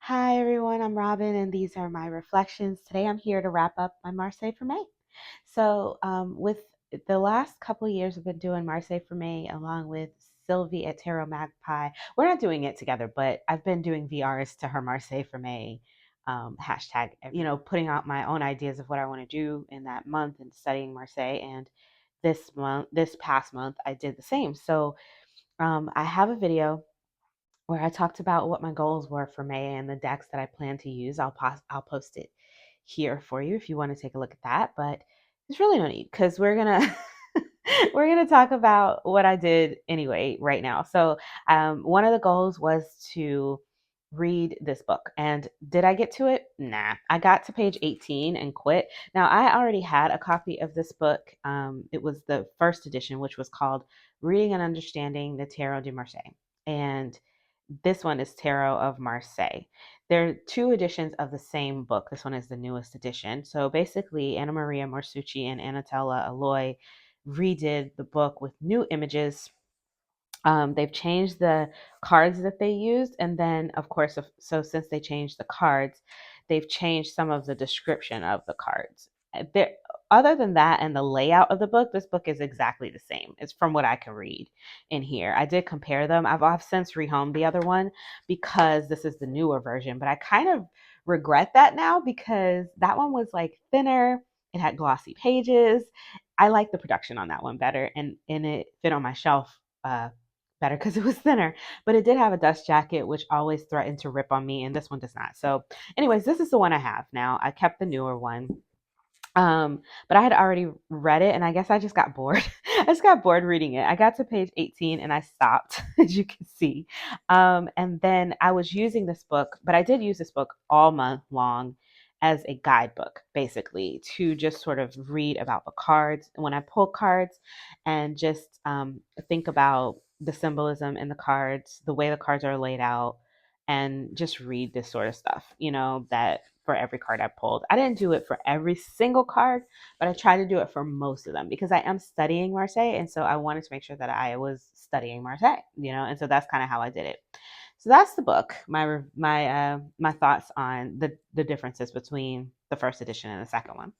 Hi everyone, I'm Robin and these are my reflections. Today I'm here to wrap up my Marseille for May. With the last couple of years, I've been doing Marseille for May along with Sylvie at Tarot Magpie. We're not doing it together, but I've been doing VRs to her Marseille for May hashtag, putting out my own ideas of what I want to do in that month and studying Marseille. And this past month, I did the same. I have a video where I talked about what my goals were for May and the decks that I plan to use. I'll post it here for you if you want to take a look at that. But there's really no need because we're gonna we're gonna talk about what I did anyway right now. One of the goals was to read this book, and did I get to it? Nah, I got to page 18 and quit. Now I already had a copy of this book. It was the first edition, which was called "Reading and Understanding the Tarot de Marseille," and this one is Tarot of Marseille. There are two editions of the same book. This one is the newest edition. So basically, Anna Maria Morsucci and Anatella Alloy redid the book with new images. They've changed the cards that they used. And then, of course, since they changed the cards, they've changed some of the description of the cards. There, other than that and the layout of the book, this book is exactly the same. It's from what I can read in here. I did compare them. I've since rehomed the other one because this is the newer version, but I kind of regret that now because that one was like thinner. It had glossy pages. I like the production on that one better, and it fit on my shelf better because it was thinner, but it did have a dust jacket, which always threatened to rip on me, and this one does not. So, anyways, this is the one I have now. I kept the newer one. But I had already read it, and I guess I just got bored. I just got bored reading it. I got to page 18 and I stopped, as you can see. And then I was using this book, but I did use this book all month long as a guidebook, basically, to just sort of read about the cards. And when I pull cards and just think about the symbolism in the cards, the way the cards are laid out, and just read this sort of stuff, that for every card I pulled. I didn't do it for every single card, but I tried to do it for most of them because I am studying Marseille. And so I wanted to make sure that I was studying Marseille, and so that's kind of how I did it. So that's the book. My thoughts on the differences between the first edition and the second one.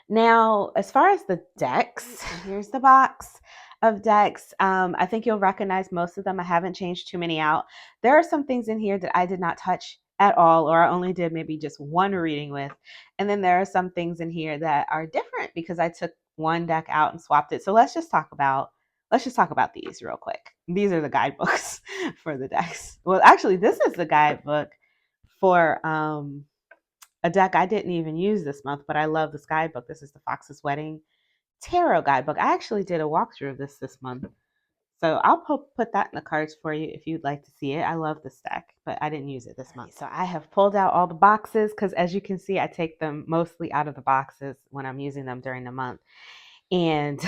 Now, as far as the decks, here's the box of decks. I think you'll recognize most of them. I haven't changed too many out. There are some things in here that I did not touch at all, or I only did maybe just one reading with. And then there are some things in here that are different because I took one deck out and swapped it. So let's just talk about these real quick. These are the guidebooks for the decks. Well, actually, this is the guidebook for a deck I didn't even use this month, but I love this guidebook. This is the Fox's Wedding Tarot guidebook. I actually did a walkthrough of this month. So I'll put that in the cards for you if you'd like to see it. I love this deck, but I didn't use it this month. So I have pulled out all the boxes because, as you can see, I take them mostly out of the boxes when I'm using them during the month. And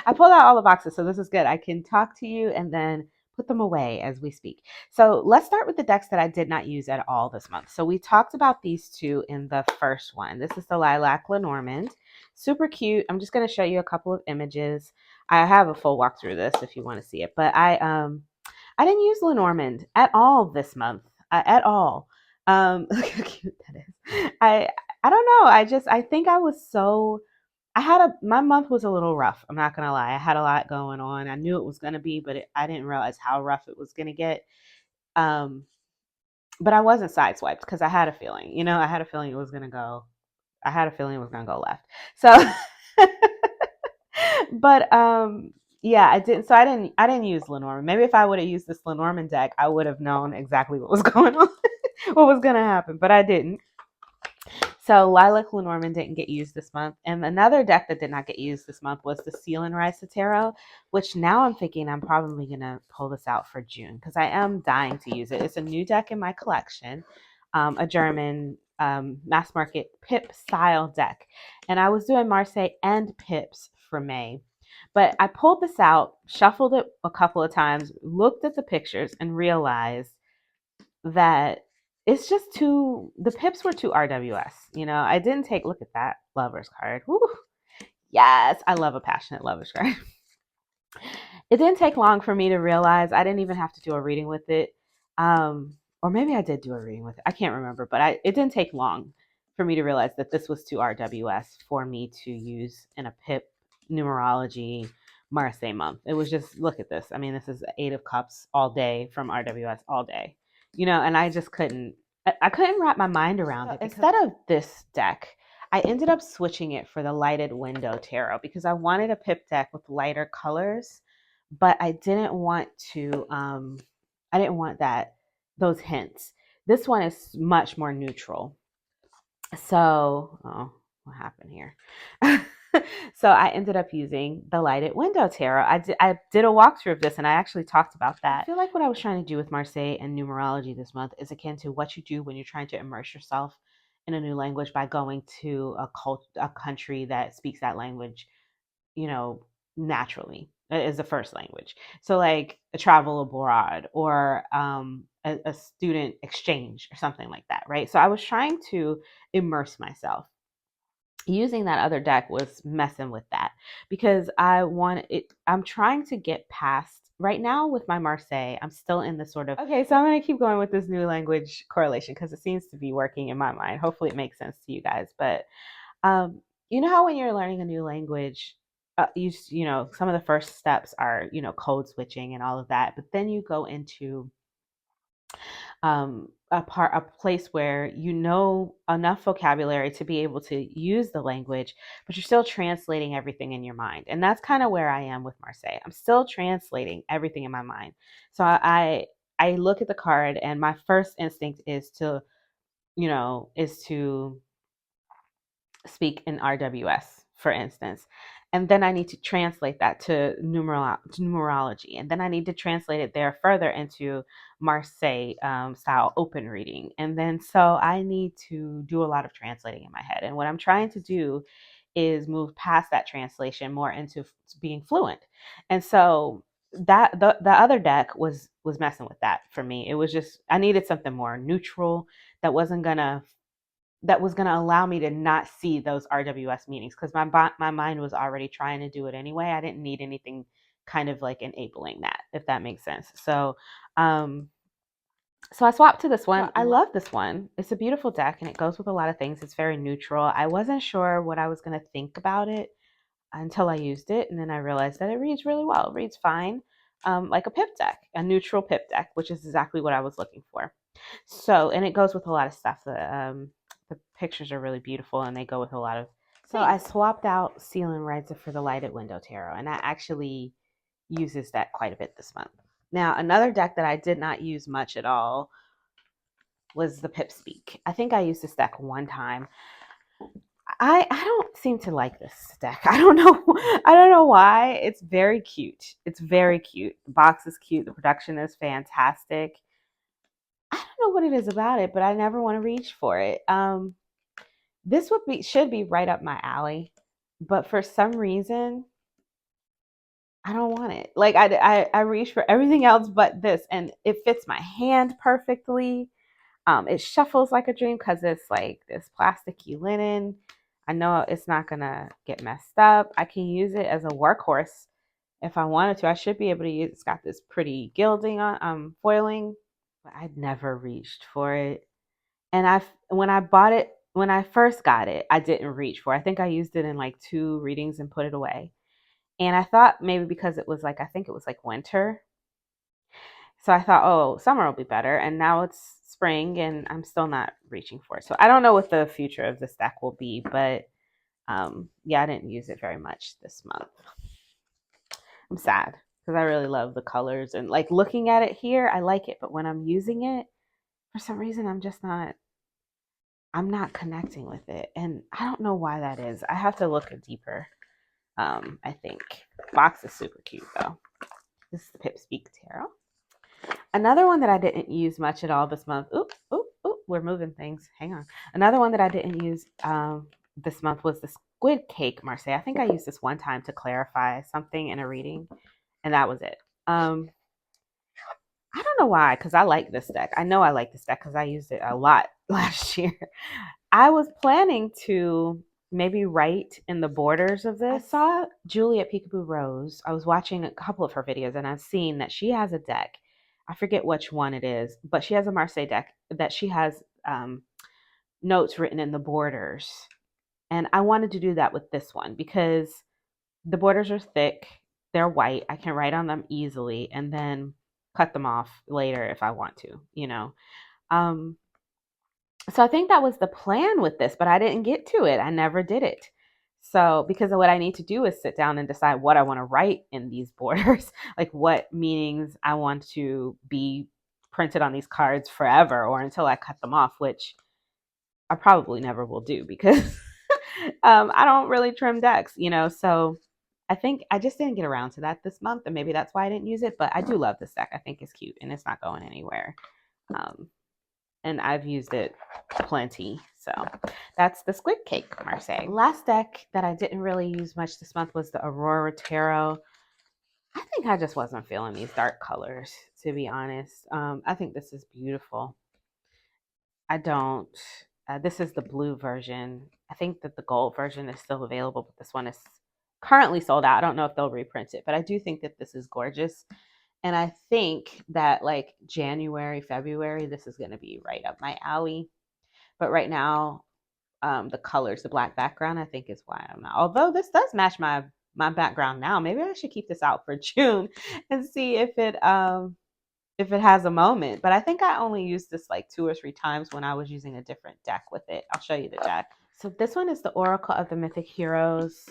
I pulled out all the boxes, so this is good. I can talk to you and then put them away as we speak. So let's start with the decks that I did not use at all this month. So we talked about these two in the first one. This is the Lilac Lenormand. Super cute. I'm just going to show you a couple of images. I have a full walkthrough of this if you want to see it, but I didn't use Lenormand at all this month, at all. Look how cute that is. I don't know. I think I was so my month was a little rough. I'm not gonna lie. I had a lot going on. I knew it was gonna be, but I didn't realize how rough it was gonna get. Um, but I wasn't sideswiped because I had a feeling. I had a feeling it was gonna go. I had a feeling it was gonna go left. So, but yeah, I didn't. So I didn't use Lenormand. Maybe if I would have used this Lenormand deck, I would have known exactly what was going on, what was gonna happen. But I didn't. So Lilac Lenormand didn't get used this month. And another deck that did not get used this month was the Seal and Rise to Tarot, which now I'm thinking I'm probably going to pull this out for June because I am dying to use it. It's a new deck in my collection, a German mass market pip style deck. And I was doing Marseille and pips for May. But I pulled this out, shuffled it a couple of times, looked at the pictures, and realized that it's just the pips were too RWS. I didn't look at that lovers card. Woo. Yes, I love a passionate lovers card. It didn't take long for me to realize I didn't even have to do a reading with it. Or or maybe I did do a reading with it. I can't remember, but it didn't take long for me to realize that this was too RWS for me to use in a PIP numerology Marseille month. It was just, look at this. I mean, this is 8 of Cups all day from RWS all day, and I just couldn't, I couldn't wrap my mind around it. Instead of this deck, I ended up switching it for the Lighted Window Tarot because I wanted a PIP deck with lighter colors, but I didn't want those hints. This one is much more neutral. So, what happened here? So I ended up using the Lighted Window Tarot. I did a walkthrough of this, and I actually talked about that. I feel like what I was trying to do with Marseille and numerology this month is akin to what you do when you're trying to immerse yourself in a new language by going to a country that speaks that language, naturally as a first language. So like a travel abroad or a student exchange or something like that, right? So I was trying to immerse myself. Using that other deck was messing with that because I'm trying to get past right now with my Marseille. I'm still in the sort of, okay, so I'm going to keep going with this new language correlation because it seems to be working in my mind. Hopefully it makes sense to you guys. But you know how when you're learning a new language, some of the first steps are, code switching and all of that. But then you go into a place where you know enough vocabulary to be able to use the language, but you're still translating everything in your mind. And that's kind of where I am with Marseille. I'm still translating everything in my mind. So I look at the card and my first instinct is to speak in RWS, for instance. And then I need to translate that to numerology. And then I need to translate it there further into Marseille style open reading. And then so I need to do a lot of translating in my head. And what I'm trying to do is move past that translation more into being fluent. And so that the other deck was messing with that for me. It was just, I needed something more neutral that was going to allow me to not see those RWS meanings because my mind was already trying to do it anyway. I didn't need anything kind of like enabling that, if that makes sense. So I swapped to this one. I love this one. It's a beautiful deck and it goes with a lot of things. It's very neutral. I wasn't sure what I was going to think about it until I used it, and then I realized that it reads really well. It reads fine, like a PIP deck, a neutral PIP deck, which is exactly what I was looking for. So, and it goes with a lot of stuff. The pictures are really beautiful, and they go with a lot of. So I swapped out Seal and Riser for the Lighted Window Tarot, and I actually use this deck quite a bit this month. Now, another deck that I did not use much at all was the Pip Speak. I think I used this deck one time. I don't seem to like this deck. I don't know why. It's very cute. It's very cute. The box is cute. The production is fantastic. I don't know what it is about it, but I never want to reach for it. This should be right up my alley, but for some reason, I don't want it. Like I reach for everything else but this, and it fits my hand perfectly. It shuffles like a dream because it's like this plasticky linen. I know it's not gonna get messed up. I can use it as a workhorse if I wanted to. I should be able to use. It's got this pretty gilding on foiling, but I'd never reached for it. And when I first got it, I didn't reach for it. I think I used it in like 2 readings and put it away. And I thought maybe because it was like, I think it was like winter. So I thought, oh, summer will be better. And now it's spring and I'm still not reaching for it. So I don't know what the future of this deck will be, but yeah, I didn't use it very much this month. I'm sad because I really love the colors and like looking at it here, I like it. But when I'm using it, for some reason, I'm not connecting with it. And I don't know why that is. I have to look deeper. I think. Box is super cute though. This is the Pip Speak Tarot. Another one that I didn't use much at all this month. Oop, we're moving things. Hang on. Another one that I didn't use this month was the Squid Cake Marseille. I think I used this one time to clarify something in a reading, and that was it. I don't know why, because I like this deck. I know I like this deck because I used it a lot last year. I was planning to maybe write in the borders of this. I saw Julie at Peekaboo Rose. I was watching a couple of her videos and I've seen that she has a deck. I forget which one it is, but she has a Marseille deck that she has notes written in the borders. And I wanted to do that with this one because the borders are thick, they're white. I can write on them easily and then cut them off later if I want to, you know. Um, so I think that was the plan with this, but I didn't get to it. I never did it. So because of what I need to do is sit down and decide what I want to write in these borders, like what meanings I want to be printed on these cards forever or until I cut them off, which I probably never will do because I don't really trim decks, you know. So I think I just didn't get around to that this month, and maybe that's why I didn't use it. But I do love this deck. I think it's cute, and it's not going anywhere. Um, and I've used it plenty. So that's the Squid Cake Marseille. Last deck that I didn't really use much this month was the Aurora Tarot. I think I just wasn't feeling these dark colors, to be honest. I think this is beautiful. I don't. This is the blue version. I think that the gold version is still available, but this one is currently sold out. I don't know if they'll reprint it, but I do think that this is gorgeous. And I think that like January, February, this is going to be right up my alley. But right now, the colors, the black background, I think is why I'm not. Although this does match my background now, maybe I should keep this out for June and see if it has a moment. But I think I only used this like 2 or 3 times when I was using a different deck with it. I'll show you the deck. So this one is the Oracle of the Mythic Heroes.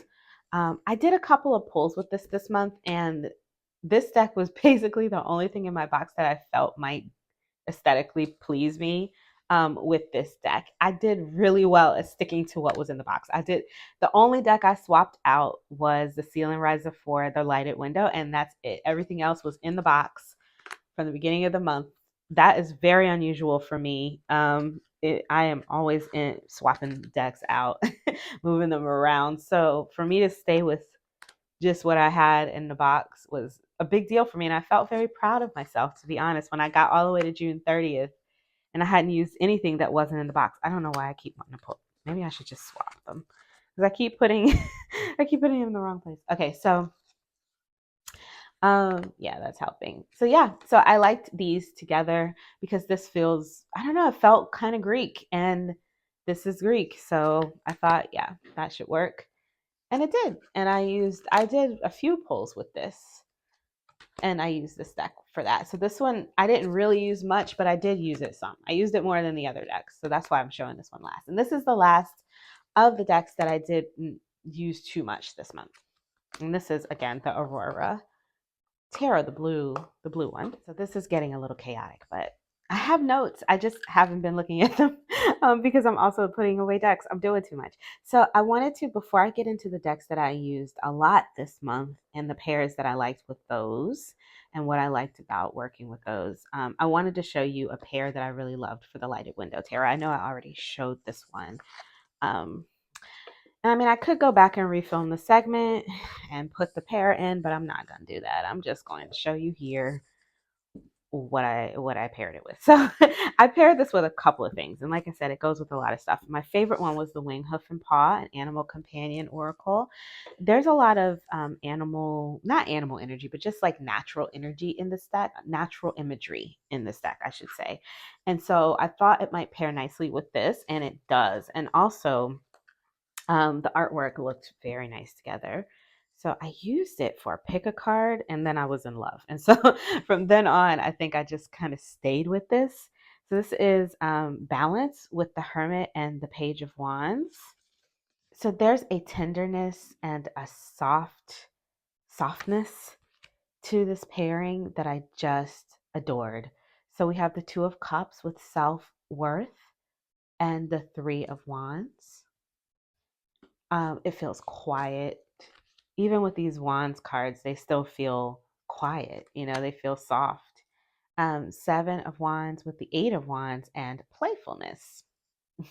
I did a couple of pulls with this month, and this deck was basically the only thing in my box that I felt might aesthetically please me with this deck. I did really well at sticking to what was in the box. The only deck I swapped out was the Ceiling Riser for the Lighted Window, and that's it. Everything else was in the box from the beginning of the month. That is very unusual for me. I am always in swapping decks out, moving them around. So for me to stay with just what I had in the box was a big deal for me. And I felt very proud of myself, to be honest, when I got all the way to June 30th and I hadn't used anything that wasn't in the box. I don't know why I keep wanting to put, maybe I should just swap them because I keep putting, I keep putting them in the wrong place. Okay. So yeah, that's helping. So yeah, so I liked these together because this feels, I don't know, it felt kind of Greek and this is Greek. So I thought, yeah, that should work. And it did. And I did a few pulls with this and I used this deck for that. So this one, I didn't really use much, but I did use it some. I used it more than the other decks. So that's why I'm showing this one last. And this is the last of the decks that I didn't use too much this month. And this is, again, the Aurora Tarot, the blue one. So this is getting a little chaotic, but I have notes. I just haven't been looking at them because I'm also putting away decks. I'm doing too much. So I wanted to, before I get into the decks that I used a lot this month and the pairs that I liked with those and what I liked about working with those, I wanted to show you a pair that I really loved for the Lighted Window Tarot. I know I already showed this one. And I mean, I could go back and refilm the segment and put the pair in, but I'm not going to do that. I'm just going to show you here what I paired it with. So I paired this with a couple of things. And like I said, it goes with a lot of stuff. My favorite one was the Wing, Hoof, and Paw, an animal companion oracle. There's a lot of not animal energy, but just like natural energy in this deck, natural imagery in this deck, I should say. And so I thought it might pair nicely with this, and it does. And also, the artwork looked very nice together. So I used it for pick a card and then I was in love. And so from then on, I think I just kind of stayed with this. So this is Balance with the Hermit and the Page of Wands. So there's a tenderness and a softness to this pairing that I just adored. So we have the Two of Cups with self-worth and the Three of Wands. It feels quiet. Even with these wands cards, they still feel quiet. You know, they feel soft. Seven of Wands with the Eight of Wands and playfulness.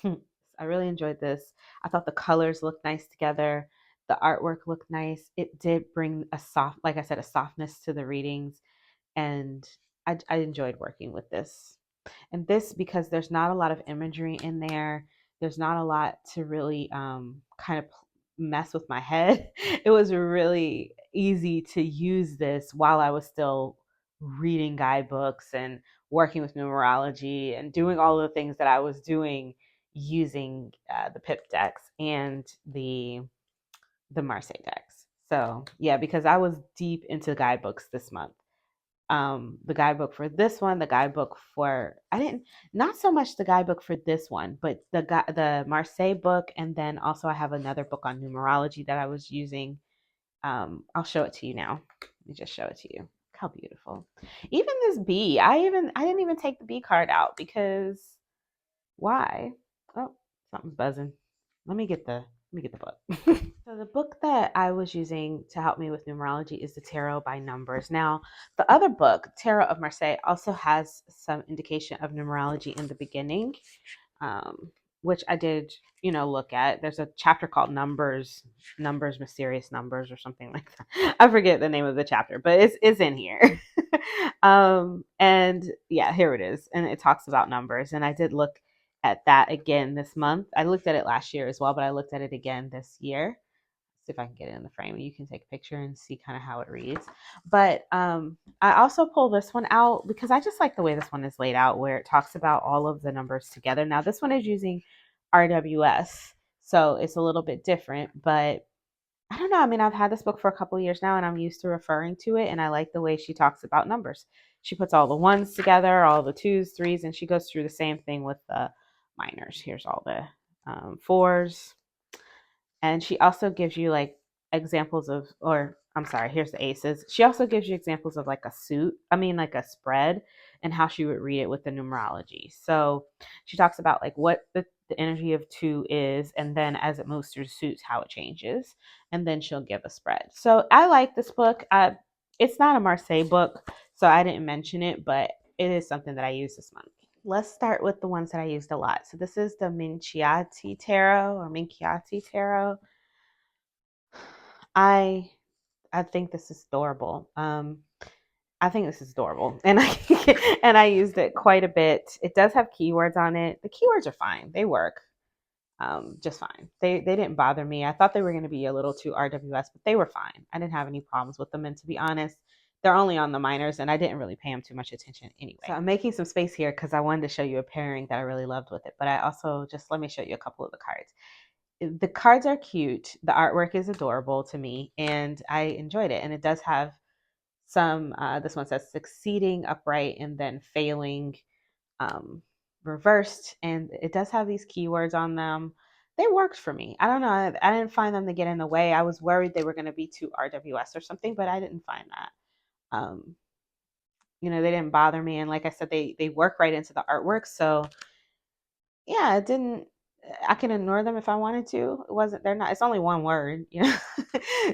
I really enjoyed this. I thought the colors looked nice together. The artwork looked nice. It did bring a soft, like I said, a softness to the readings. And I enjoyed working with this. And this, because there's not a lot of imagery in there, there's not a lot to really kind of mess with my head. It was really easy to use this while I was still reading guidebooks and working with numerology and doing all the things that I was doing using the Pip decks and the Marseille decks. So yeah, because I was deep into guidebooks this month. The guidebook for this one, the guidebook for I didn't not so much the guidebook for this one, but the Marseille book, and then also I have another book on numerology that I was using. I'll show it to you now. Let me just show it to you. Look how beautiful. Even this bee, I didn't even take the bee card out because why? Oh, something's buzzing. Let me get the book. So the book that I was using to help me with numerology is the Tarot by Numbers. Now, the other book, Tarot of Marseille, also has some indication of numerology in the beginning, um, which I did, look at. There's a chapter called Numbers, Mysterious Numbers, or something like that. I forget the name of the chapter, but it's in here. And yeah, here it is, and it talks about numbers. And I did look at that again this month. I looked at it last year as well, but I looked at it again this year. See if I can get it in the frame. You can take a picture and see kind of how it reads. But I also pull this one out because I just like the way this one is laid out, where it talks about all of the numbers together. Now, this one is using RWS, so it's a little bit different, but I don't know. I mean, I've had this book for a couple of years now, and I'm used to referring to it, and I like the way she talks about numbers. She puts all the ones together, all the twos, threes, and she goes through the same thing with the minors. Here's all the fours, and she also gives you like examples of, or I'm sorry, here's the aces. She also gives you examples of like a suit, like a spread, and how she would read it with the numerology. So she talks about like what the energy of two is, and then as it moves through suits, how it changes. And then she'll give a spread. So I like this book. It's not a Marseille book, so I didn't mention it, but it is something that I use this month. Let's start with the ones that I used a lot. So this is the Minchiati Tarot or Minchiati Tarot. I I think this is adorable. I think this is adorable, and I and I used it quite a bit. It does have keywords on it. The keywords are fine; they work just fine. They didn't bother me. I thought they were going to be a little too RWS, but they were fine. I didn't have any problems with them, and to be honest, they're only on the minors, and I didn't really pay them too much attention anyway. So I'm making some space here because I wanted to show you a pairing that I really loved with it. But I also just let me show you a couple of the cards. The cards are cute. The artwork is adorable to me, and I enjoyed it. And it does have some. This one says succeeding upright and then failing um, reversed, and it does have these keywords on them. They worked for me. I don't know. I didn't find them to get in the way. I was worried they were going to be too RWS or something, but I didn't find that. They didn't bother me, and like I said, they work right into the artwork. So yeah, it didn't. I can ignore them if I wanted to. It wasn't. They're not. It's only one word.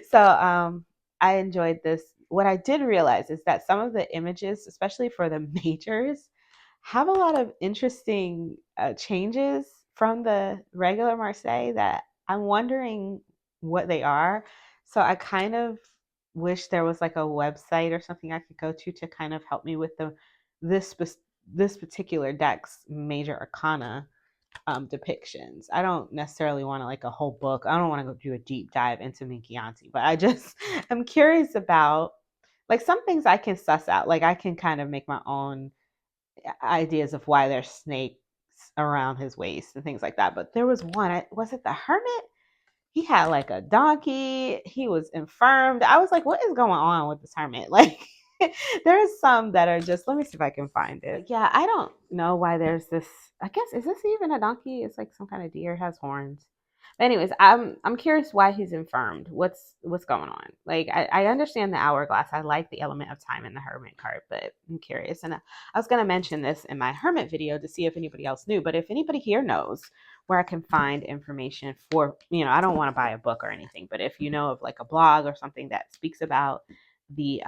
So I enjoyed this. What I did realize is that some of the images, especially for the majors, have a lot of interesting changes from the regular Marseille that I'm wondering what they are. So I kind of wish there was like a website or something I could go to kind of help me with this this particular deck's major arcana depictions. I don't necessarily want to like a whole book. I don't want to go do a deep dive into Minchianti, but I just I'm curious about like some things I can suss out. Like I can kind of make my own ideas of why there's snakes around his waist and things like that. But there was one, was it the hermit? He had like a donkey. He was infirmed. I was like, what is going on with this hermit? Like, there's some that are just, let me see if I can find it. But yeah, I don't know why there's this. I guess, is this even a donkey? It's like some kind of deer, has horns. But anyways, I'm curious why he's infirmed. What's going on? Like I understand the hourglass. I like the element of time in the hermit card, but I'm curious. And I was gonna mention this in my hermit video to see if anybody else knew. But if anybody here knows where I can find information for, I don't want to buy a book or anything, but if you know of like a blog or something that speaks about the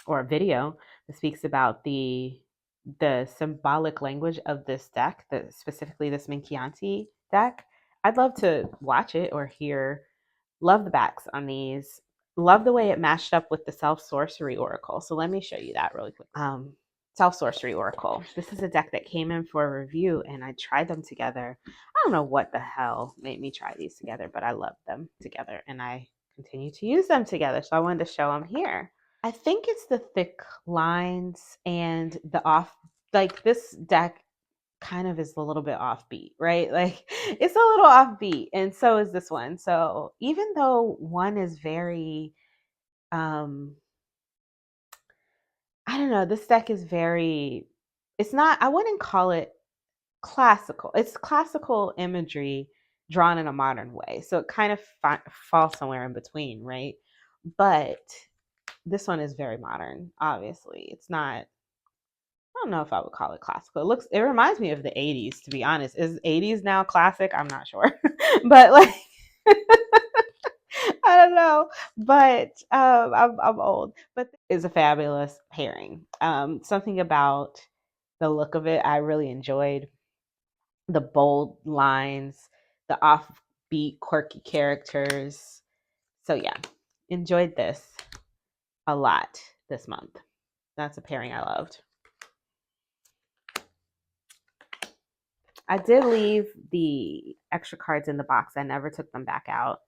or a video that speaks about the symbolic language of this deck, specifically this Minchianti deck, I'd love to watch it or hear. Love the backs on these. Love the way it matched up with the Self Sorcery Oracle. So let me show you that really quick. Self Sorcery Oracle. This is a deck that came in for a review, and I tried them together. I don't know what the hell made me try these together, but I love them together, and I continue to use them together. So I wanted to show them here. I think it's the thick lines and the off, like this deck kind of is a little bit offbeat, right? Like it's a little offbeat, and so is this one. So even though one is very, um, I don't know, this deck is very, it's not, I wouldn't call it classical. It's classical imagery drawn in a modern way. So it kind of falls somewhere in between, right? But this one is very modern, obviously. It's not, I don't know if I would call it classical. It reminds me of the 80s, to be honest. Is 80s now classic? I'm not sure. But like, I don't know. But I'm old. But is a fabulous pairing. Something about the look of it I really enjoyed. The bold lines, the offbeat, quirky characters. So yeah, enjoyed this a lot this month. That's a pairing I loved. I did leave the extra cards in the box. I never took them back out.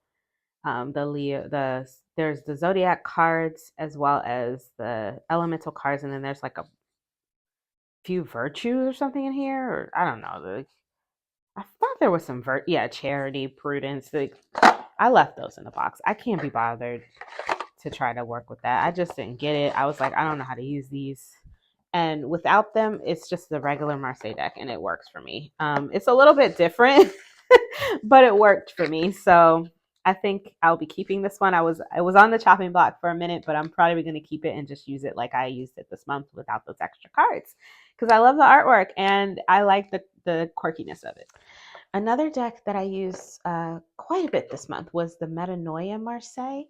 There's the zodiac cards as well as the elemental cards, and then there's like a few virtues or something in here, or I don't know. I thought there was some charity, prudence. I left those in the box. I can't be bothered to try to work with that. I just didn't get it. I was like, I don't know how to use these. And without them, it's just the regular Marseille deck, and it works for me. It's a little bit different, but it worked for me. So I think I'll be keeping this one. I was on the chopping block for a minute, but I'm probably going to keep it and just use it like I used it this month without those extra cards because I love the artwork and I like the quirkiness of it. Another deck that I used quite a bit this month was the Metanoia Marseille.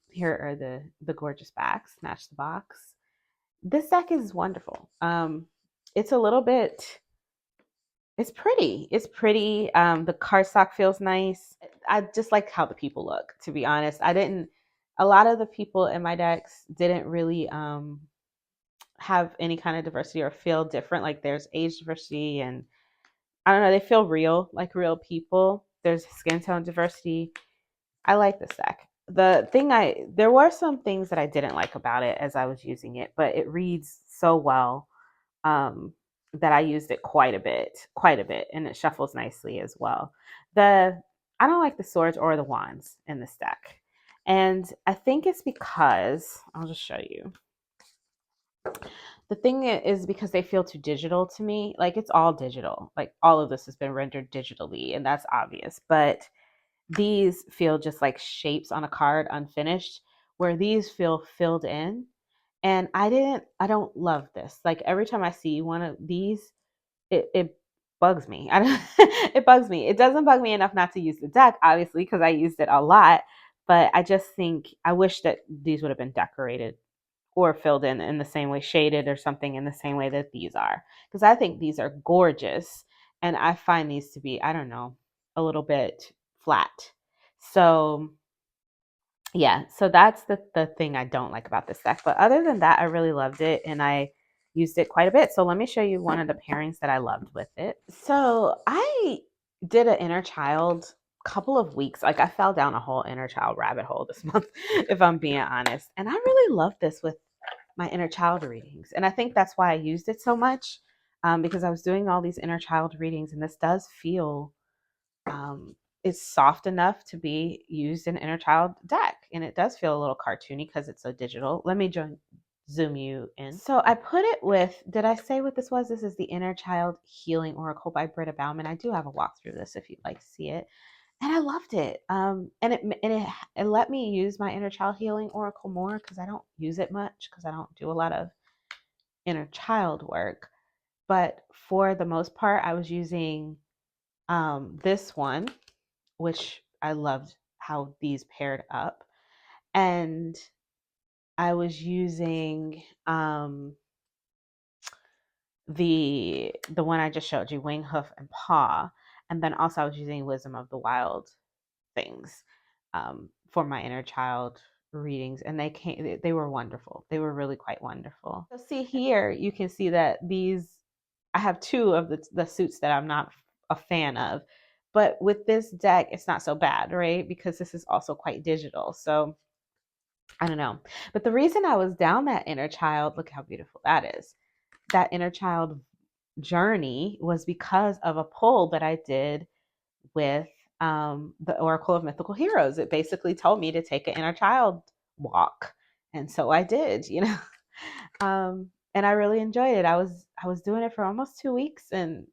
Here are the gorgeous backs, match the box. This deck is wonderful. It's a little bit, it's pretty. It's pretty. The cardstock feels nice. I just like how the people look, to be honest. A lot of the people in my decks didn't really have any kind of diversity or feel different. Like there's age diversity and I don't know, they feel real, like real people. There's skin tone diversity. I like this deck. There were some things that I didn't like about it as I was using it, but it reads so well um, that I used it quite a bit, and it shuffles nicely as well. I don't like the swords or the wands in this deck, and I think it's because I'll just show you. The thing is because they feel too digital to me. Like it's all digital. Like all of this has been rendered digitally, and that's obvious. But these feel just like shapes on a card unfinished, where these feel filled in. And I don't love this. Like every time I see one of these, it bugs me. It bugs me. It doesn't bug me enough not to use the deck, obviously, because I used it a lot. But I just think I wish that these would have been decorated or filled in the same way, shaded or something in the same way that these are. Because I think these are gorgeous. And I find these to be, I don't know, a little bit flat. So yeah, so that's the thing I don't like about this deck. But other than that, I really loved it and I used it quite a bit. So let me show you one of the pairings that I loved with it. So I did an inner child couple of weeks. Like I fell down a whole inner child rabbit hole this month, if I'm being honest. And I really love this with my inner child readings. And I think that's why I used it so much because I was doing all these inner child readings, and this does feel it's soft enough to be used in inner child deck, and it does feel a little cartoony because it's so digital. Let me zoom you in. So I put it with, did I say what this was? This is the Inner Child Healing Oracle by Britta Bauman. I do have a walkthrough of this if you'd like to see it. And I loved it. It let me use my Inner Child Healing Oracle more because I don't use it much because I don't do a lot of inner child work. But for the most part, I was using this one, which I loved how these paired up. And I was using the one I just showed you, Wing, Hoof, and Paw. And then also I was using Wisdom of the Wild things for my inner child readings, and they were wonderful. They were really quite wonderful. So see here, you can see that I have two of the suits that I'm not a fan of, but with this deck, it's not so bad, right? Because this is also quite digital. So I don't know. But the reason I was down that inner child, look how beautiful that is. That inner child journey was because of a poll that I did with the Oracle of Mythical Heroes. It basically told me to take an inner child walk. And so I did, you know. And I really enjoyed it. I was doing it for almost 2 weeks, and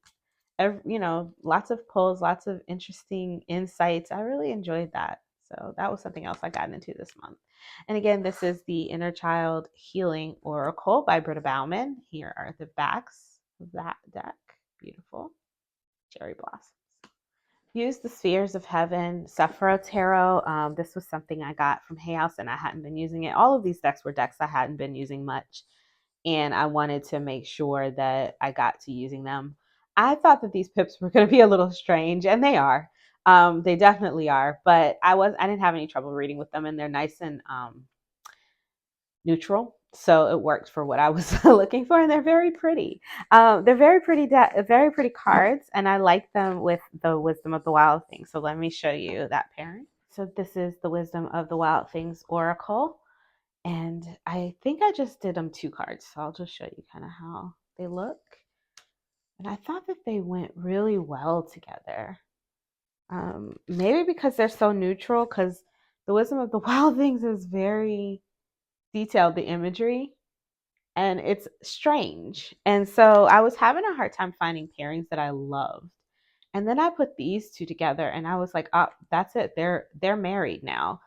you know, lots of polls, lots of interesting insights. I really enjoyed that. So that was something else I got into this month. And again, this is the Inner Child Healing Oracle by Britta Bauman. Here are the backs of that deck. Beautiful. Cherry blossoms. Use the Spheres of Heaven, Sephira Tarot. This was something I got from Hay House and I hadn't been using it. All of these decks were decks I hadn't been using much. And I wanted to make sure that I got to using them. I thought that these pips were going to be a little strange, and they are. They definitely are. But I didn't have any trouble reading with them, and they're nice and neutral. So it worked for what I was looking for, and they're very pretty. They're very pretty cards, and I like them with the Wisdom of the Wild Things. So let me show you that pairing. So this is the Wisdom of the Wild Things Oracle. And I think I just did them 2 cards, so I'll just show you kind of how they look. And I thought that they went really well together. Maybe because they're so neutral, because the Wisdom of the Wild Things is very detailed, the imagery, and it's strange. And so I was having a hard time finding pairings that I loved. And then I put these 2 together, and I was like, oh, that's it. They're married now.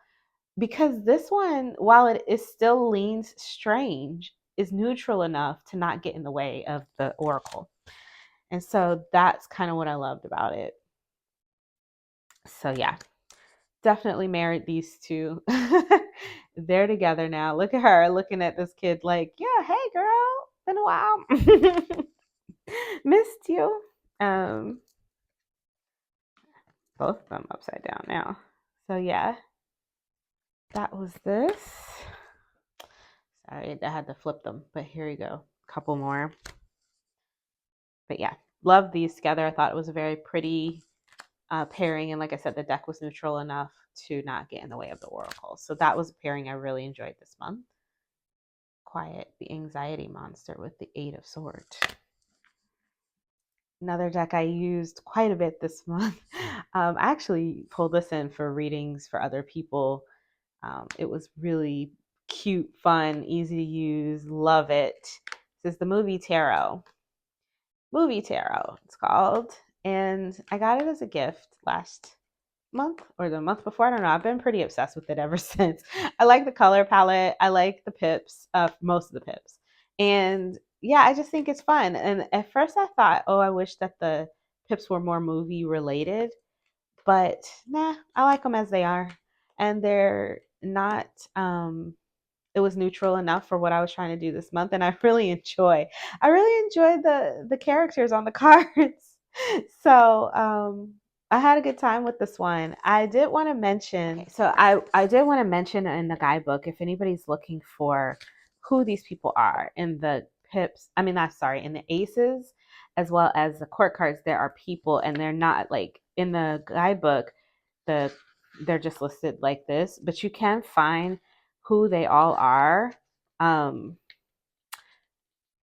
Because this one, while it is still leans strange, is neutral enough to not get in the way of the oracle. And so that's kind of what I loved about it. So yeah, definitely married these 2. They're together now. Look at her looking at this kid like, yeah, hey girl, been a while. Missed you. Both of them upside down now. So yeah, that was this. Sorry, I had to flip them, but here you go. A couple more. But yeah, love these together. I thought it was a very pretty pairing. And like I said, the deck was neutral enough to not get in the way of the oracle. So that was a pairing I really enjoyed this month. Quiet, the anxiety monster with the 8 of Swords. Another deck I used quite a bit this month. I actually pulled this in for readings for other people. It was really cute, fun, easy to use. Love it. This is the Movie Tarot. Movie Tarot, it's called. And I got it as a gift last month or the month before. I don't know. I've been pretty obsessed with it ever since. I like the color palette. I like the pips, most of the pips. And yeah, I just think it's fun. And at first I thought, oh, I wish that the pips were more movie related. But nah, I like them as they are. And they're not it was neutral enough for what I was trying to do this month, and I really enjoy the characters on the cards. So I had a good time with this one. I did want to mention, I did want to mention in the guidebook, if anybody's looking for who these people are in the pips, I mean not sorry, in the aces as well as the court cards, there are people, and they're not like in the guidebook, the they're just listed like this, but you can find who they all are um,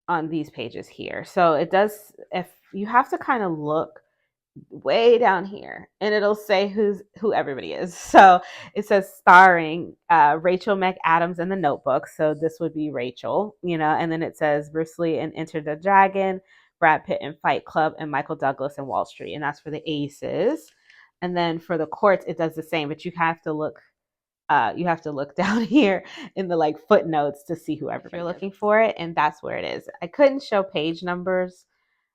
on these pages here. So it does, if you have to kind of look way down here and it'll say who everybody is. So it says starring Rachel McAdams in The Notebook. So this would be Rachel, you know, and then it says Bruce Lee in Enter the Dragon, Brad Pitt in Fight Club, and Michael Douglas in Wall Street. And that's for the aces. And then for the courts, it does the same, but you have to look down here in the like footnotes to see who you're looking for it, and that's where it is. I couldn't show page numbers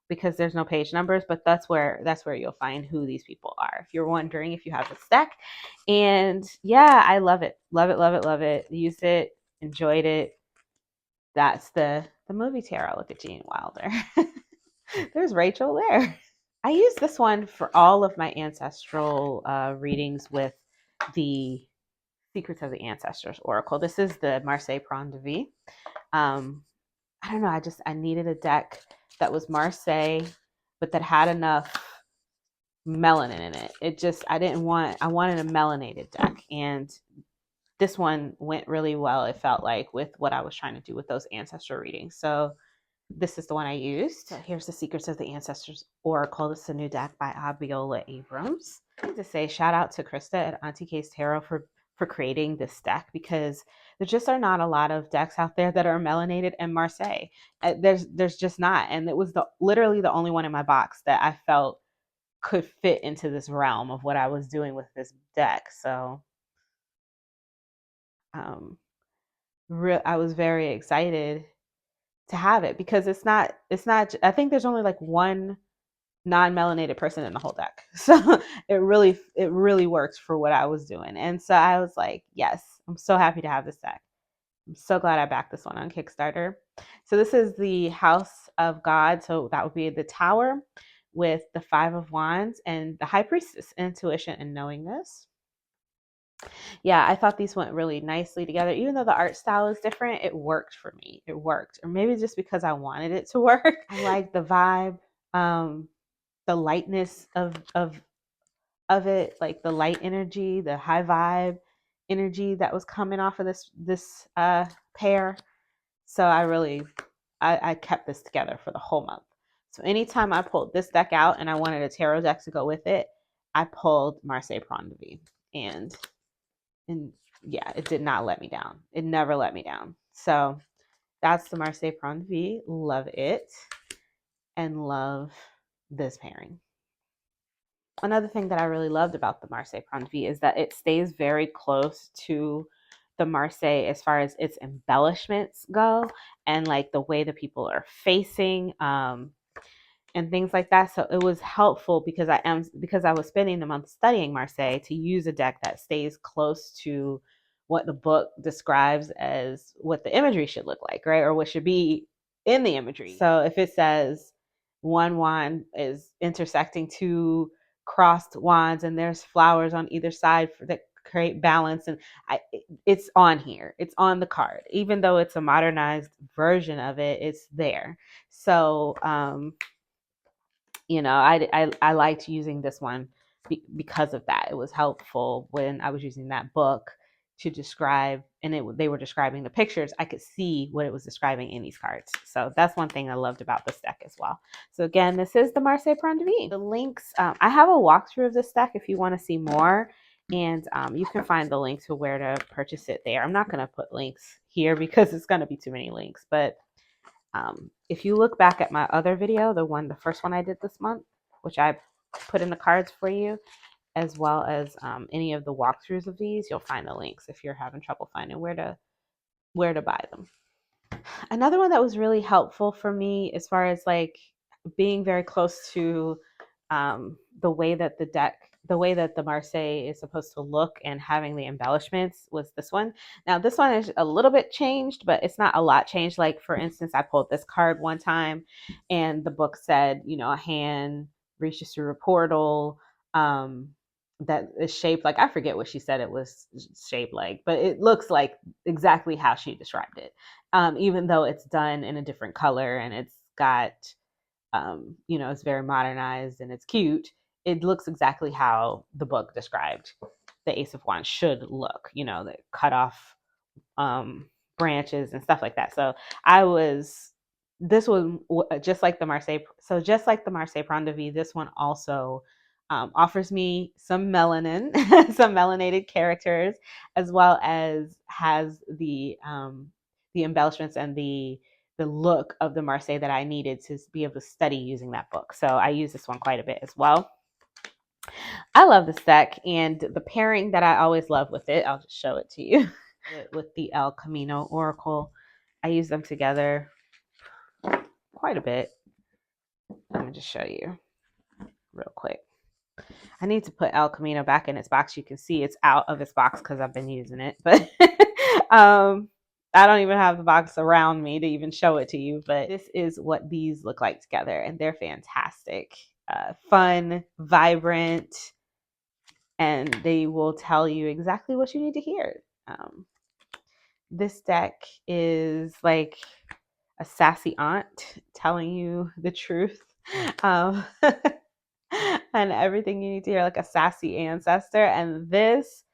because there's no page numbers, but that's where you'll find who these people are if you're wondering if you have a stack. And yeah, I love it, love it. Used it, enjoyed it. That's the movie tarot. Look at Gene Wilder. There's Rachel there. I use this one for all of my ancestral readings with the Secrets of the Ancestors Oracle. This is the Marseille Prend de Vie. I don't know. I needed a deck that was Marseille, but that had enough melanin in it. I wanted a melanated deck. And this one went really well, it felt like, with what I was trying to do with those ancestor readings. So this is the one I used. So here's the Secrets of the Ancestors Oracle. This is a new deck by Abiola Abrams. I need to say shout out to Krista at Auntie K's Tarot for creating this deck, because there just are not a lot of decks out there that are melanated and Marseille. There's just not, and it was literally the only one in my box that I felt could fit into this realm of what I was doing with this deck. So I was very excited to have it, because it's not I think there's only like one non-melanated person in the whole deck. So it really works for what I was doing. And so I was like, yes, I'm so happy to have this deck. I'm so glad I backed this one on Kickstarter. So this is the House of God. So that would be the Tower with the Five of Wands and the High Priestess, intuition and knowingness. Yeah, I thought these went really nicely together. Even though the art style is different, it worked for me. It worked. Or maybe just because I wanted it to work. I like the vibe, the lightness of it, like the light energy, the high vibe energy that was coming off of this pair. So I kept this together for the whole month. So anytime I pulled this deck out and I wanted a tarot deck to go with it, I pulled Marseille Prendre de Vie. And yeah, it did not let me down. It never let me down. So that's the Marseille Prendre de Vie. Love it. And love this pairing. Another thing that I really loved about the Marseille Prendre de Vie is that it stays very close to the Marseille as far as its embellishments go, and like the way the people are facing, and things like that. So it was helpful because I was spending the month studying Marseille, to use a deck that stays close to what the book describes as what the imagery should look like, right? Or what should be in the imagery. So if it says one wand is intersecting two crossed wands and there's flowers on either side that create balance, and it's on here, it's on the card, even though it's a modernized version of it, it's there. So I liked using this one because of that. It was helpful when I was using that book to describe, and they were describing the pictures. I could see what it was describing in these cards. So that's one thing I loved about this deck as well. So again, this is the Marseille Prendre de Vie. The links, I have a walkthrough of this deck if you want to see more, and you can find the link to where to purchase it there. I'm not going to put links here because it's going to be too many links, but if you look back at my other video, the first one I did this month, which I put in the cards for you, as well as any of the walkthroughs of these, you'll find the links if you're having trouble finding where to buy them. Another one that was really helpful for me, as far as like being very close to the way that the Marseille is supposed to look and having the embellishments, was this one. Now this one is a little bit changed, but it's not a lot changed. Like for instance, I pulled this card one time and the book said, a hand reaches through a portal, that is shaped like, I forget what she said it was shaped like, but it looks like exactly how she described it. Even though it's done in a different color and it's got it's very modernized and it's cute, it looks exactly how the book described the Ace of Wands should look, the cut off branches and stuff like that. So this was just like the Marseille. So just like the Marseille Prendre de Vie, this one also offers me some melanin, some melanated characters, as well as has the embellishments and the look of the Marseille that I needed to be able to study using that book. So I use this one quite a bit as well. I love this deck, and the pairing that I always love with it, I'll just show it to you, with the El Camino Oracle. I use them together quite a bit. Let me just show you real quick. I need to put El Camino back in its box. You can see it's out of its box because I've been using it, but I don't even have the box around me to even show it to you, but this is what these look like together, and they're fantastic. Fun, vibrant, and they will tell you exactly what you need to hear. This deck is like a sassy aunt telling you the truth. And everything you need to hear, like a sassy ancestor. And this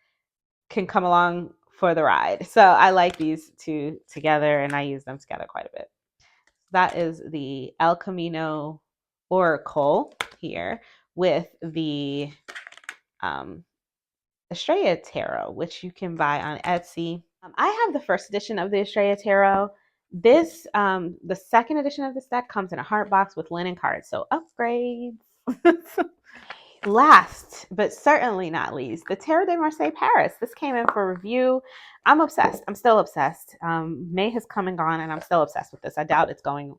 can come along for the ride. So I like these two together, and I use them together quite a bit. That is the El Camino Oracle here with the Estrella Tarot, which you can buy on Etsy. I have the first edition of the Estrella Tarot. This, the second edition of this deck comes in a heart box with linen cards, so upgrades. Last, but certainly not least, the Tarot de Marseille Paris. This came in for review. I'm obsessed. I'm still obsessed. May has come and gone, and I'm still obsessed with this. I doubt it's going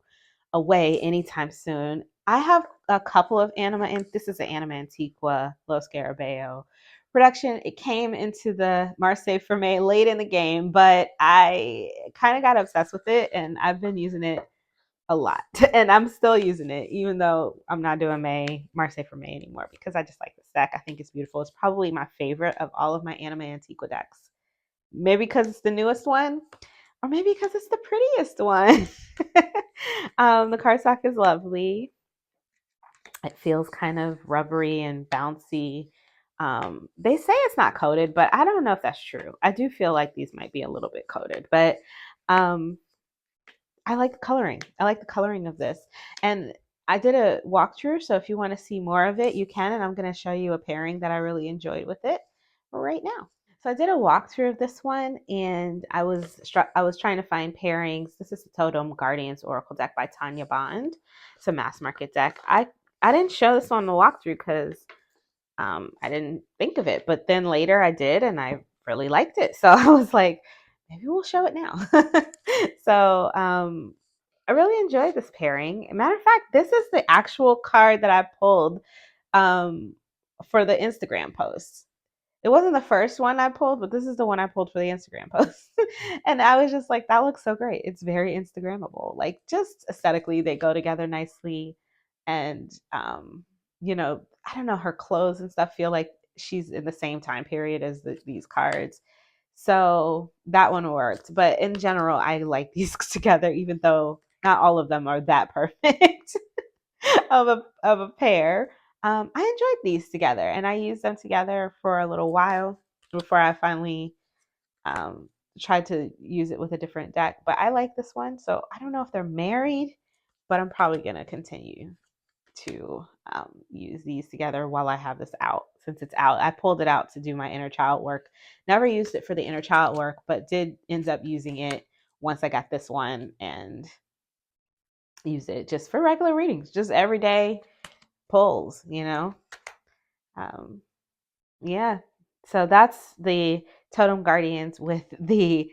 away anytime soon. I have a couple of anima, and this is an Anima Antiqua Los Scarabeo production. It came into the Marseille for May late in the game, but I kind of got obsessed with it, and I've been using it a lot. And I'm still using it, even though I'm not doing Marseille for May anymore, because I just like this deck. I think it's beautiful. It's probably my favorite of all of my Anima Antiqua decks. Maybe because it's the newest one, or maybe because it's the prettiest one. The cardstock is lovely. It feels kind of rubbery and bouncy. They say it's not coated, but I don't know if that's true. I do feel like these might be a little bit coated, but I like the coloring. I like the coloring of this. And I did a walkthrough, so if you want to see more of it, you can. And I'm going to show you a pairing that I really enjoyed with it right now. So I did a walkthrough of this one, and I was trying to find pairings. This is the Totem Guardians Oracle deck by Tanya Bond. It's a mass market deck. I didn't show this on the walkthrough because I didn't think of it, but then later I did, and I really liked it. So I was like, maybe we'll show it now. So I really enjoyed this pairing. Matter of fact, this is the actual card that I pulled for the Instagram post. It wasn't the first one I pulled, but this is the one I pulled for the Instagram post. And I was just like, that looks so great. It's very Instagrammable. Like, just aesthetically, they go together nicely. And, you know, I don't know, her clothes and stuff feel like she's in the same time period as these cards. So that one worked. But in general, I like these together, even though not all of them are that perfect of a pair. I enjoyed these together, and I used them together for a little while before I finally tried to use it with a different deck. But I like this one, so I don't know if they're married, but I'm probably going to continue to use these together while I have this out. Since it's out, I pulled it out to do my inner child work. Never used it for the inner child work, but did end up using it once I got this one, and use it just for regular readings, just everyday pulls, you know. Yeah, so that's the Totem Guardians with the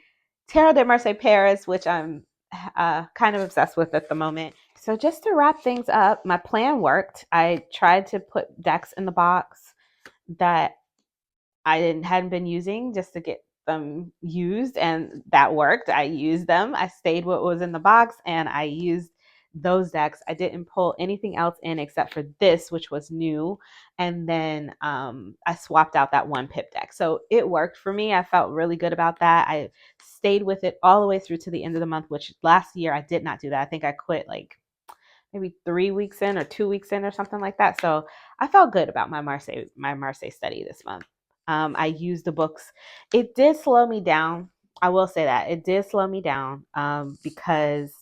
Tarot de Marseille Paris, which I'm kind of obsessed with at the moment. So just to wrap things up, my plan worked. I tried to put decks in the box that hadn't been using, just to get them used, and that worked. I used them. I stayed what was in the box, and I used those decks. I didn't pull anything else in except for this, which was new, and then I swapped out that one pip deck. So it worked for me. I felt really good about that. I stayed with it all the way through to the end of the month, which last year I did not do that. I think I quit like maybe 3 weeks in or 2 weeks in or something like that. So I felt good about my Marseille study this month. I used the books. It did slow me down. I will say that it did slow me down because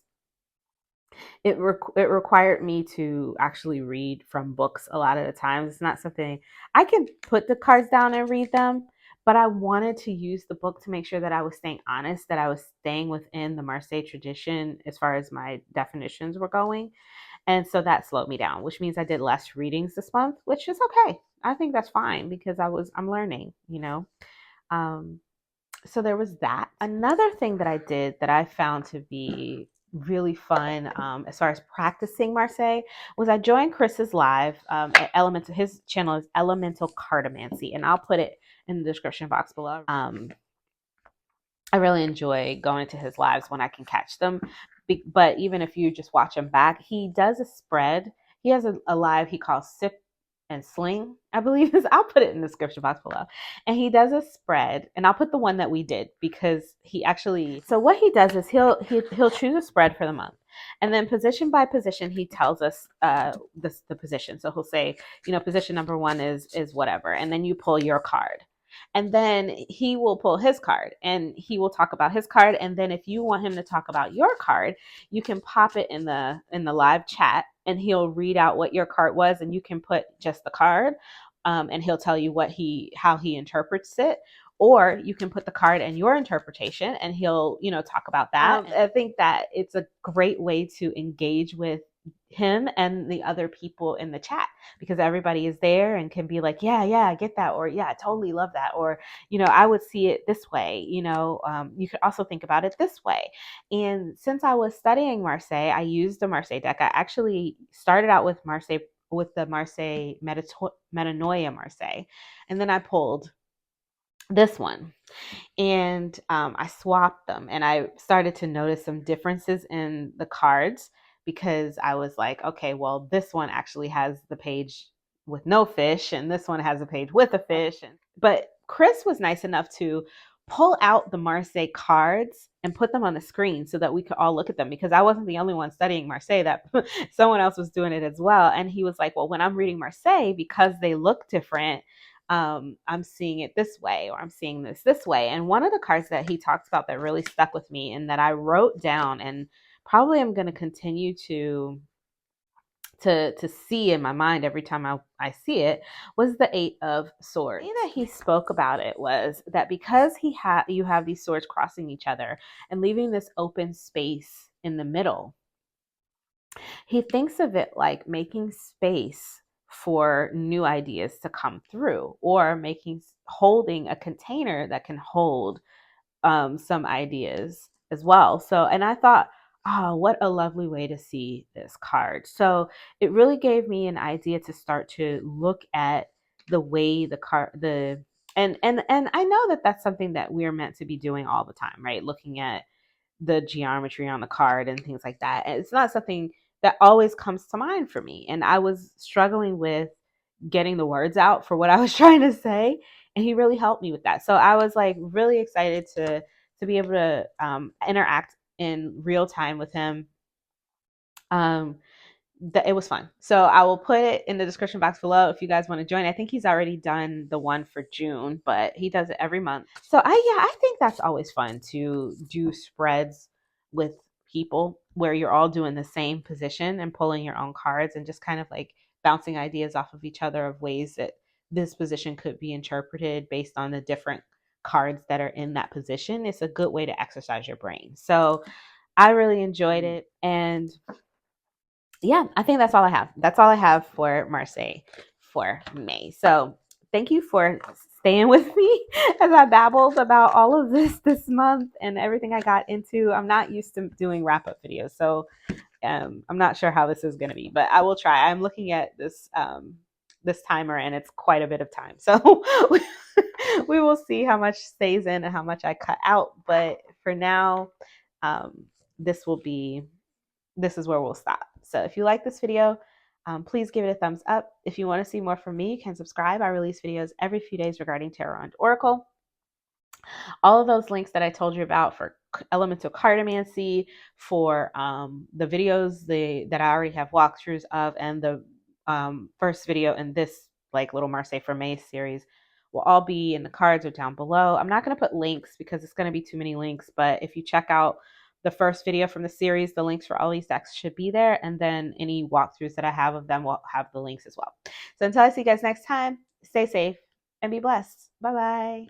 it required me to actually read from books a lot of the times. It's not something I can put the cards down and read them, but I wanted to use the book to make sure that I was staying honest, that I was staying within the Marseille tradition as far as my definitions were going. And so that slowed me down, which means I did less readings this month, which is okay. I think that's fine because I'm learning, you know. So there was that. Another thing that I did that I found to be really fun as far as practicing Marseille was I joined Chris's live at Elemental. His channel is Elemental Cartomancy, and I'll put it in the description box below. I really enjoy going to his lives when I can catch them. But even if you just watch him back, he does a spread. He has a live he calls Sip and Sling, I believe is. I'll put it in the description box below. And he does a spread, and I'll put the one that we did because he actually. So what he does is he'll choose a spread for the month, and then position by position he tells us the position. So he'll say, you know, position number 1 is whatever, and then you pull your card. And then he will pull his card and he will talk about his card. And then if you want him to talk about your card, you can pop it in the live chat and he'll read out what your card was, and you can put just the card, and he'll tell you how he interprets it. Or you can put the card and your interpretation and he'll, talk about that. I think that it's a great way to engage with him and the other people in the chat, because everybody is there and can be like, yeah, I get that, or yeah, I totally love that, or I would see it this way. You could also think about it this way. And since I was studying Marseille, I used the Marseille deck. I actually started out with the Marseille Metanoia Marseille, and then I pulled this one, and I swapped them, and I started to notice some differences in the cards, because I was like, okay, well, this one actually has the page with no fish, and this one has a page with a fish. But Chris was nice enough to pull out the Marseille cards and put them on the screen so that we could all look at them, because I wasn't the only one studying Marseille, that someone else was doing it as well. And he was like, well, when I'm reading Marseille, because they look different, I'm seeing it this way, or I'm seeing this way. And one of the cards that he talks about that really stuck with me and that I wrote down, and probably I'm going to continue to see in my mind every time I see it, was the Eight of Swords. The way that he spoke about it was that because you have these swords crossing each other and leaving this open space in the middle, he thinks of it like making space for new ideas to come through, or holding a container that can hold some ideas as well. So, and I thought, oh, what a lovely way to see this card. So it really gave me an idea to start to look at the way and I know that that's something that we're meant to be doing all the time, right? Looking at the geometry on the card and things like that. And it's not something that always comes to mind for me. And I was struggling with getting the words out for what I was trying to say. And he really helped me with that. So I was like really excited to be able to interact in real time with him. It was fun. So I will put it in the description box below if you guys want to join. I think he's already done the one for June, but he does it every month. So I think that's always fun to do spreads with people where you're all doing the same position and pulling your own cards and just kind of like bouncing ideas off of each other of ways that this position could be interpreted based on the different cards that are in that position. It's a good way to exercise your brain. So I really enjoyed it. And yeah, I think that's all I have. That's all I have for Marseille for May. So thank you for staying with me as I babbled about all of this month and everything I got into. I'm not used to doing wrap-up videos, so I'm not sure how this is going to be, but I will try. I'm looking at this timer, and it's quite a bit of time. So we will see how much stays in and how much I cut out. But for now, um, this is where we'll stop. So if you like this video, please give it a thumbs up. If you want to see more from me, you can subscribe. I release videos every few days regarding tarot and oracle. All of those links that I told you about for elemental cartomancy, for the videos that I already have walkthroughs of, and the first video in this like little Marseille for May series will all be in the cards or down below. I'm not going to put links because it's going to be too many links, but if you check out the first video from the series, the links for all these decks should be there, and then any walkthroughs that I have of them will have the links as well. So until I see you guys next time, stay safe and be blessed. Bye bye.